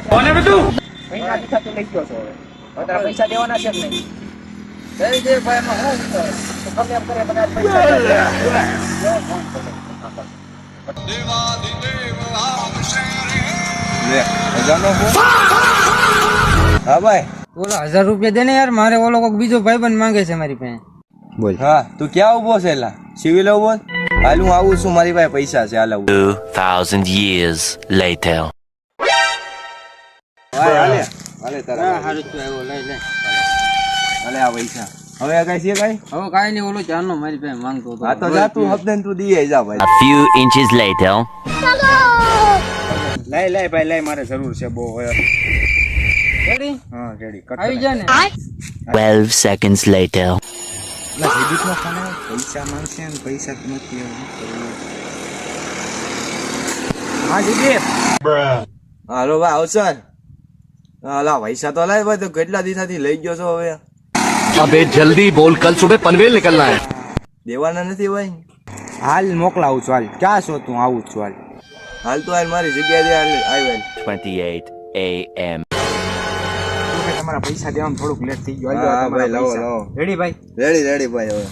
કોને બધું મહિના દીધા તું લઈ ગયો છો હવે તારા પૈસા દેવાના છે કે નહીં દઈ દે ભાઈ એમાં હું તો ગમે એમ કરે બધા પૈસા લે હજારનો ફોન હા ભાઈ ઓલો 1000 રૂપિયા દે ને યાર મારે ઓલો કોક બીજો ભાઈબંધ માંગે છે મારી પાસે બોલ હા તું ક્યાં ઉભો છે એલા સિવિલ ઉભો હાલ હું આવું છું મારી પાસે પૈસા છે હાલ આવું 2000 years later. હાલે હાલે તારા હારું તું આવ્યો લઈ લે હાલે આ પૈસા હવે આ કઈ છે કઈ હવે કાઈ નહીં ઓલો ચારનો મારી પાસે માંગતો હતો હા તો જા તું હપ્તે તું દીએ જા ભાઈ A few inches later. લઈ લઈ ભાઈ લઈ મારે જરૂર છે બહુ રેડી હા રેડી આવી જા ને 12 seconds later. ના હેબિટ નો ફોન પૈસા માંગશે ને પૈસા નથી હા જીજી હાલો ભાઈ અવસર હાલા પૈસા તો લાય ભાઈ તો કેટલા દિવસથી લઈ ગયો છો હવે अबे जल्दी बोल कल सुबह पनवेल निकलना है દેવાના નથી ભાઈ હાલ મોકલાવું છું હાલ ક્યાં છો તું આવું છું હાલ હાલ તો હાલ મારી જગ્યાએ આવ્યો 28 a.m. તમારા પૈસા દેવામાં થોડુંક લેટ થઈ ગયું હા ભાઈ લાવો લાવો રેડી ભાઈ રેડી રેડી ભાઈ હવે